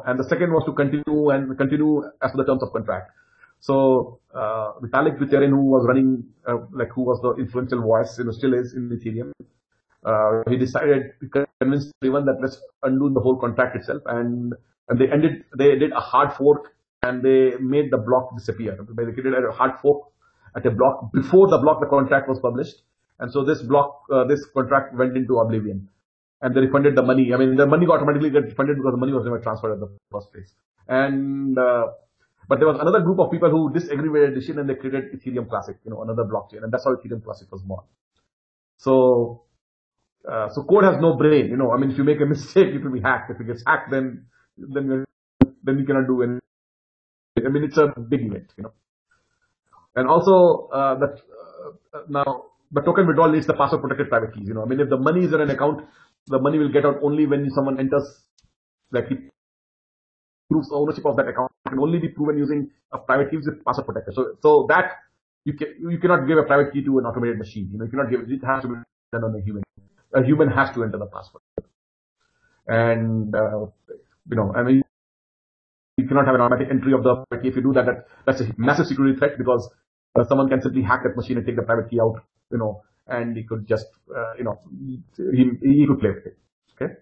and the second was to continue as per the terms of contract. So Vitalik Buterin, who was running, who was the influential voice, still is in Ethereum, he decided to convince everyone that let's undo the whole contract itself, and they did a hard fork, and they made the block disappear. They did a hard fork at a block before the contract was published, and so this contract went into oblivion, and they refunded the money. I mean, the money automatically got refunded because the money was never transferred at the first place. And but there was another group of people who disagreed with the decision, and they created Ethereum Classic, another blockchain, and that's how Ethereum Classic was born. So code has no brain, I mean, if you make a mistake, it will be hacked. If it gets hacked, then you cannot do anything. I mean, it's a big event, And also now the token withdrawal needs the password protected private keys. I mean, if the money is in an account, the money will get out only when someone enters, he proves ownership of that account. It can only be proven using a private key with password protected. So that you cannot give a private key to an automated machine. You cannot give it. It has to be done on a human. A human has to enter the password. And I mean, you cannot have an automatic entry of the private key. If you do that, that's a massive security threat, because someone can simply hack that machine and take the private key out, and he could just, he could play with it. Okay.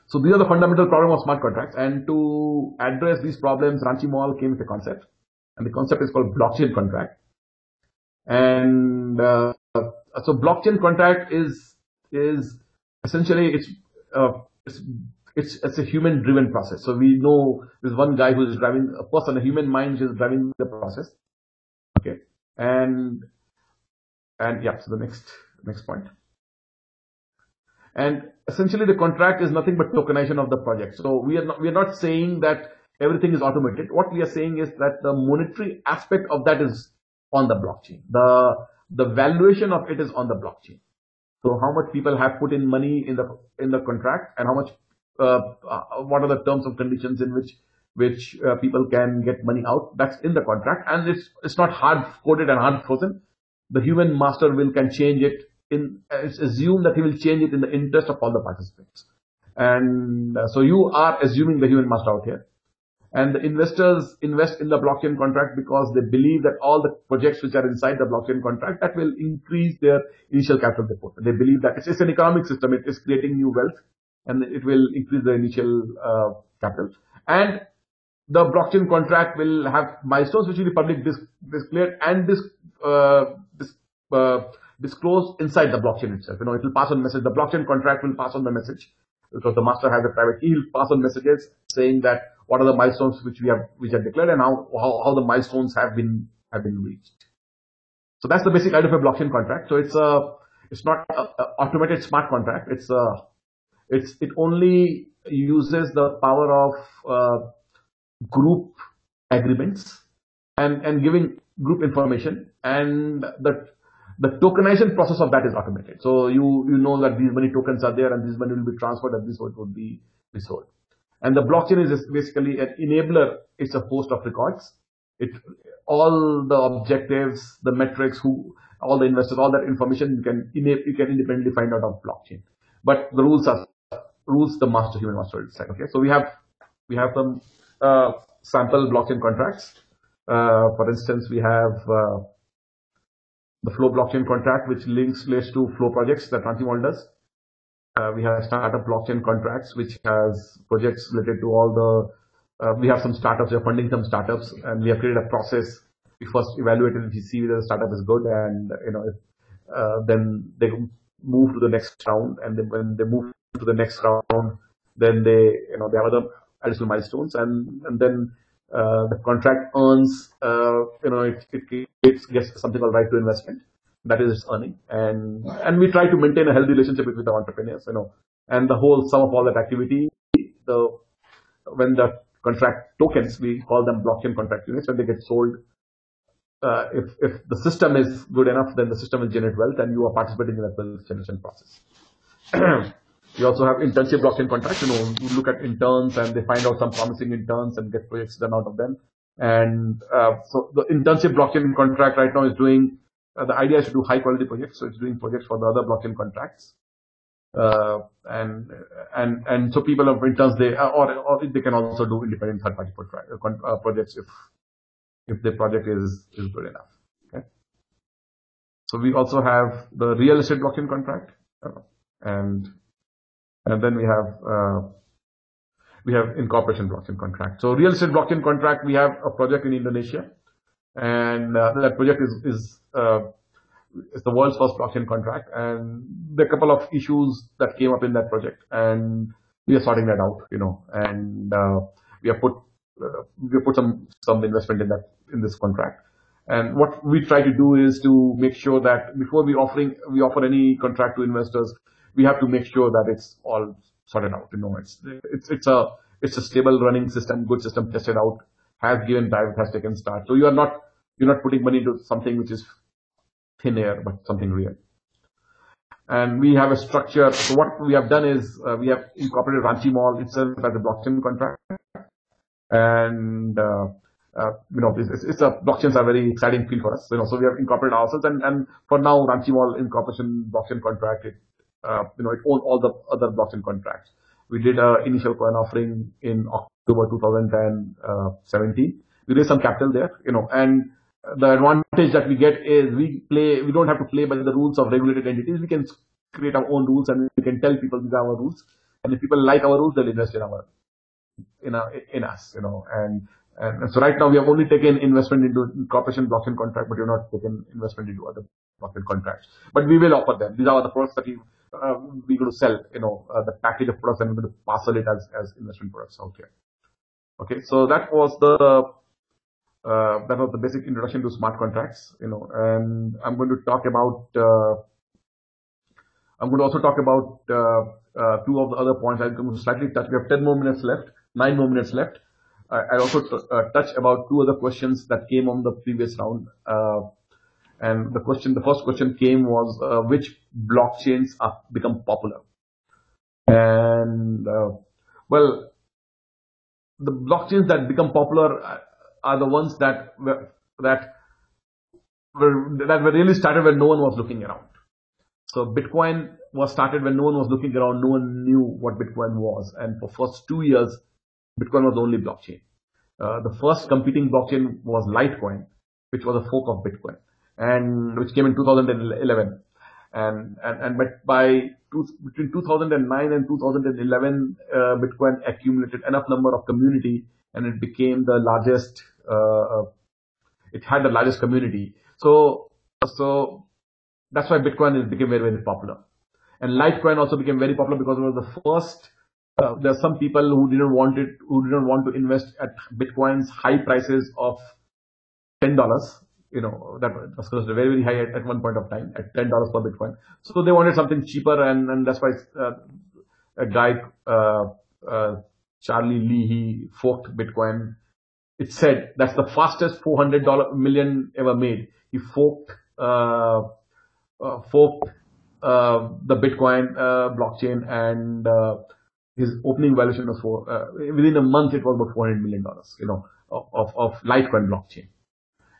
So these are the fundamental problem of smart contracts, and to address these problems, Ranchi Mall came with a concept, and the concept is called blockchain contract. And so blockchain contract is essentially it's a human driven process. So we know there's one guy who is driving, a person, a human mind is driving the process. Okay. And yeah, so the next point. And essentially the contract is nothing but tokenization of the project. So we are not saying that everything is automated. What we are saying is that the monetary aspect of that is on the blockchain. The valuation of it is on the blockchain. So how much people have put in money in the contract, and how much what are the terms and conditions in which people can get money out, that's in the contract, and it's not hard coded and hard frozen. The human master can change it it's assumed that he will change it in the interest of all the participants. And so you are assuming the human master out here. And the investors invest in the blockchain contract because they believe that all the projects which are inside the blockchain contract, that will increase their initial capital depot. They believe that it's an economic system. It is creating new wealth, and it will increase the initial capital. And the blockchain contract will have milestones which will be public declared and disclosed inside the blockchain itself. It will pass on message. The blockchain contract will pass on the message, because the master has a private key. He'll pass on messages saying that what are the milestones which are declared, and how the milestones have been reached. So that's the basic idea of a blockchain contract. So it's not an automated smart contract. It only uses the power of group agreements and giving group information, and the tokenization process of that is automated. So you know that these many tokens are there, and this money will be transferred, and this would be sold. And the blockchain is basically an enabler. It's a host of records. All the objectives, the metrics, all the investors, all that information you can independently find out of blockchain. But the rules the human master will decide. Okay, so we have some sample blockchain contracts. For instance, we have the Flow blockchain contract, which relates to Flow projects that Ranchi Mall does. We have startup blockchain contracts, which has projects related to all the. We have some startups. We are funding some startups, and we have created a process. We first evaluate it, we see whether the startup is good, and then they move to the next round. And then when they move to the next round, then they have other additional milestones, and then the contract earns. It gets something called right to investment. That is its earning, and we try to maintain a healthy relationship with the entrepreneurs, and the whole sum of all that activity. When the contract tokens, we call them blockchain contract units, when they get sold. If the system is good enough, then the system will generate wealth, and you are participating in that wealth generation process. We also have internship blockchain contracts. You look at interns, and they find out some promising interns and get projects done out of them. And so the internship blockchain contract right now is doing. The idea is to do high quality projects, so it's doing projects for the other blockchain contracts. And so people of interns, or they can also do independent third-party projects if the project is good enough. Okay. So we also have the real estate blockchain contract, and then we have incorporation blockchain contract. So real estate blockchain contract, we have a project in Indonesia, and that project is the world's first blockchain contract, and there are a couple of issues that came up in that project, and we are sorting that out, and we have put some investment in this contract. And what we try to do is to make sure that before we offer any contract to investors, we have to make sure that it's all sorted out. It's a stable running system, good system, tested out, has given time, has taken start. So you're not putting money into something which is thin air, but something real. And we have a structure. So what we have done is we have incorporated Ranchi Mall itself as a blockchain contract, and it's a blockchains are a very exciting field for us. So we have incorporated ourselves, and for now, Ranchi Mall incorporation blockchain contract, it owns all the other blockchain contracts. We did an initial coin offering in October 2017. We raised some capital there, and the advantage that we get is we don't have to play by the rules of regulated entities. We can create our own rules, and we can tell people these are our rules. And if people like our rules, they'll invest in us, and so right now we have only taken investment into corporation blockchain contract, but we have not taken investment into other blockchain contracts. But we will offer them. These are the products that we're going to sell, the package of products, and we're going to parcel it as investment products out here. Okay, so that was the basic introduction to smart contracts, and I'm going to talk about. I'm going to also talk about two of the other points. I'm going to slightly touch. We have 9 more minutes left. I'll also touch about two other questions that came on the previous round. And the first question came was which blockchains have become popular? And well, the blockchains that become popular are the ones that were really started when no one was looking around. So Bitcoin was started when no one was looking around. No one knew what Bitcoin was, and for first 2 years, Bitcoin was the only blockchain. The first competing blockchain was Litecoin, which was a fork of Bitcoin, and which came in 2011. But between 2009 and 2011, Bitcoin accumulated enough number of community, and it became the largest. It had the largest community. So that's why Bitcoin became very, very popular. And Litecoin also became very popular because it was the first. There are some people who didn't want to invest at Bitcoin's high prices of $10. That was very, very high at one point of time, at $10 per Bitcoin. So they wanted something cheaper, and that's why a guy, Charlie Lee, he forked Bitcoin. It said that's the fastest $400 million ever made. He forked the Bitcoin blockchain, and his opening valuation was within a month it was about $400 million, of Litecoin blockchain.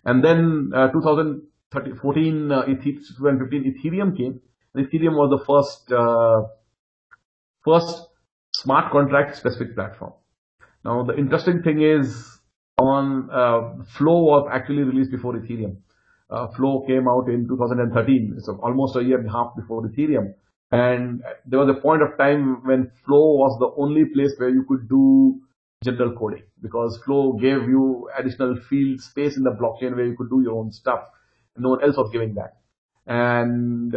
And then 2015 Ethereum came, and Ethereum was the first smart contract specific platform. Now the interesting thing is, Flow was actually released before Ethereum. Flow came out in 2013, so almost a year and a half before Ethereum. And there was a point of time when Flow was the only place where you could do general coding, because Flow gave you additional field space in the blockchain where you could do your own stuff. No one else was giving that. And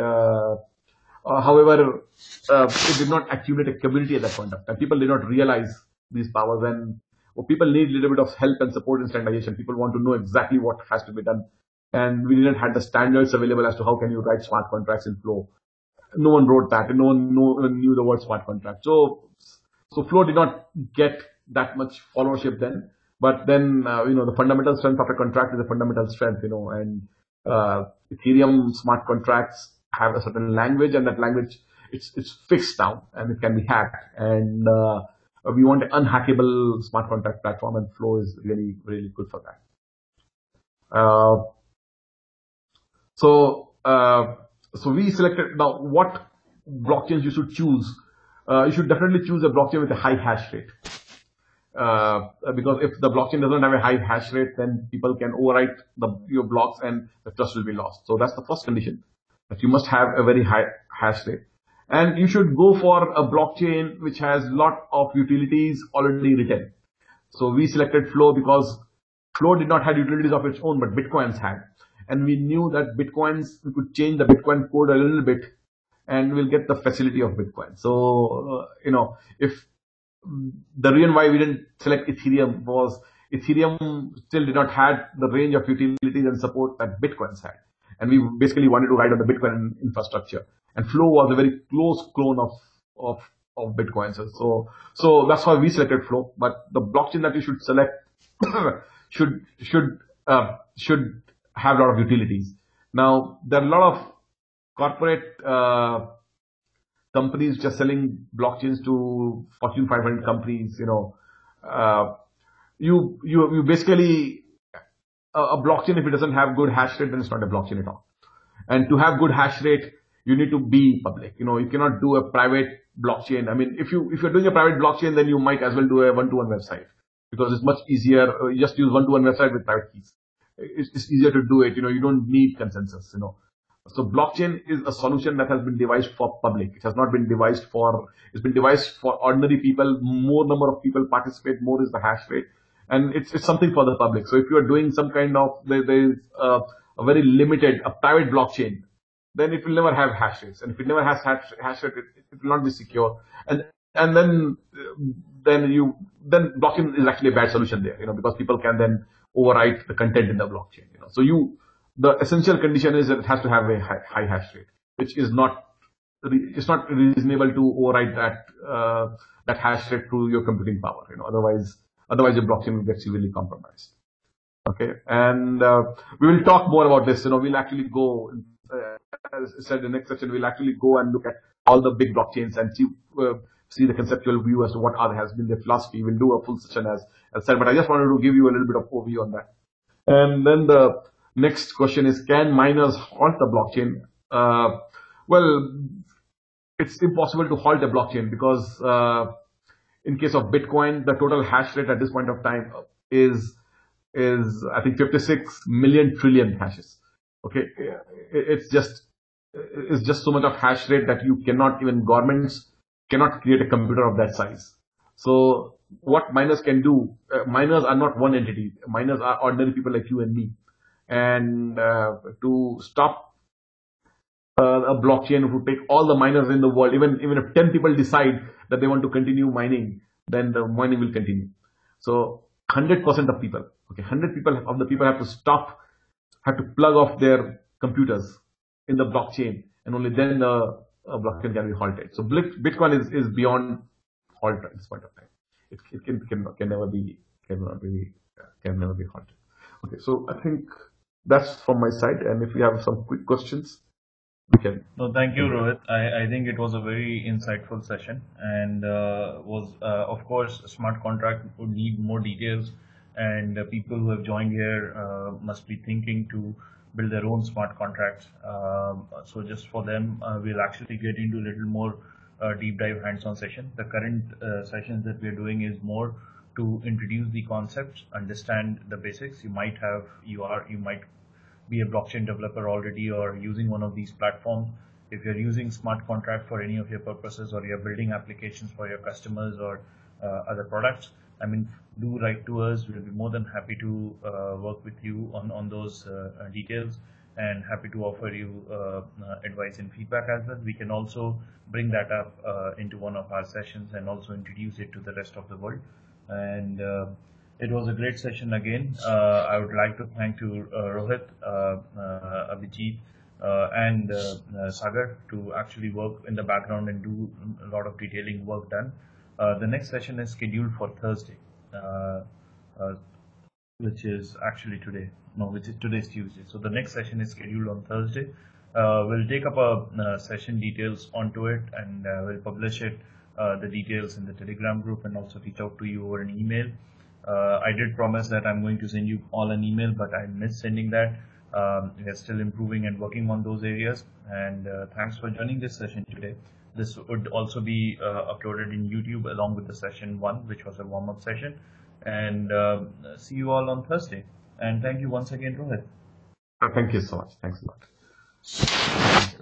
however, it did not accumulate a community at that point of time. People did not realize these powers, and people need a little bit of help and support in standardization. People want to know exactly what has to be done, and we didn't have the standards available as to how can you write smart contracts in Flow. No one wrote that, and no one knew the word smart contract. So Flow did not get that much followership then. But then, the fundamental strength of a contract is a fundamental strength, and Ethereum smart contracts have a certain language, and that language, it's fixed now, and it can be hacked. And we want an unhackable smart contract platform, and Flow is really, really good for that. So we selected, now what blockchains you should choose, you should definitely choose a blockchain with a high hash rate. Because if the blockchain doesn't have a high hash rate, then people can overwrite your blocks and the trust will be lost. So that's the first condition, that you must have a very high hash rate. And you should go for a blockchain which has lot of utilities already written. So we selected Flow because Flow did not have utilities of its own, but Bitcoins had. And we knew that Bitcoins, we could change the Bitcoin code a little bit and we'll get the facility of Bitcoin. So, if the reason why we didn't select Ethereum was Ethereum still did not have the range of utilities and support that Bitcoins had. And we basically wanted to ride on the Bitcoin infrastructure. And Flow was a very close clone of Bitcoin. So that's why we selected Flow. But the blockchain that you should select should have a lot of utilities. Now, there are a lot of corporate companies just selling blockchains to Fortune 500 companies. You basically, a blockchain, if it doesn't have good hash rate, then it's not a blockchain at all. And to have good hash rate, you need to be public. You cannot do a private blockchain. I mean, if you're doing a private blockchain, then you might as well do a one-to-one website, because it's much easier. You just use one-to-one website with private keys. It's easier to do it. You don't need consensus. So blockchain is a solution that has been devised for public. It has not been devised for. It's been devised for ordinary people. More number of people participate, more is the hash rate, and it's something for the public. So if you are doing some kind of there is a very limited private blockchain, then it will never have hash rates, and if it never has hash rate, it will not be secure. And then blockchain is actually a bad solution there, because people can then overwrite the content in the blockchain. So the essential condition is that it has to have a high hash rate, which is it's not reasonable to overwrite that hash rate through your computing power. Otherwise your blockchain will get severely compromised. Okay, and we will talk more about this. We'll actually go, as I said, in the next section, we'll actually go and look at all the big blockchains and see the conceptual view as to what has been their philosophy. We'll do a full session as said, but I just wanted to give you a little bit of overview on that. And then the next question is, can miners halt the blockchain? Well, it's impossible to halt a blockchain because in case of Bitcoin, the total hash rate at this point of time is I think 56 million trillion hashes. Okay, it's just so much of hash rate that governments cannot create a computer of that size. So what miners can do, miners are not one entity. Miners are ordinary people like you and me. And to stop a blockchain, to take all the miners in the world, even if 10 people decide that they want to continue mining, then the mining will continue. So 100% of people, 100% of the people have to plug off their computers in the blockchain, and only then the blockchain can be halted. So Bitcoin is beyond halt at this point of time. It can never be halted. Okay, so I think that's from my side, and if you have some quick questions, we can. No, thank you, Rohit. I think it was a very insightful session, and of course, a smart contract would need more details, and people who have joined here must be thinking to build their own smart contracts. So just for them, we'll actually get into a little more deep dive hands-on session. The current sessions that we're doing is more to introduce the concepts, understand the basics. You might be a blockchain developer already or using one of these platforms. If you're using smart contract for any of your purposes, or you're building applications for your customers or other products, do write to us. We'll be more than happy to work with you on those details, and happy to offer you advice and feedback as well. We can also bring that up into one of our sessions and also introduce it to the rest of the world. And it was a great session again. I would like to thank Rohit, Abhijit, and Sagar to actually work in the background and do a lot of detailing work done. The next session is scheduled for Thursday, which is actually today. No, today's Tuesday. So the next session is scheduled on Thursday. We'll take up session details onto it, and we'll publish it, the details in the Telegram group, and also reach out to you over an email. I did promise that I'm going to send you all an email, but I missed sending that. We are still improving and working on those areas. And thanks for joining this session today. This would also be uploaded in YouTube along with the session 1, which was a warm-up session. And see you all on Thursday. And thank you once again, Rohit. Thank you so much. Thanks a lot.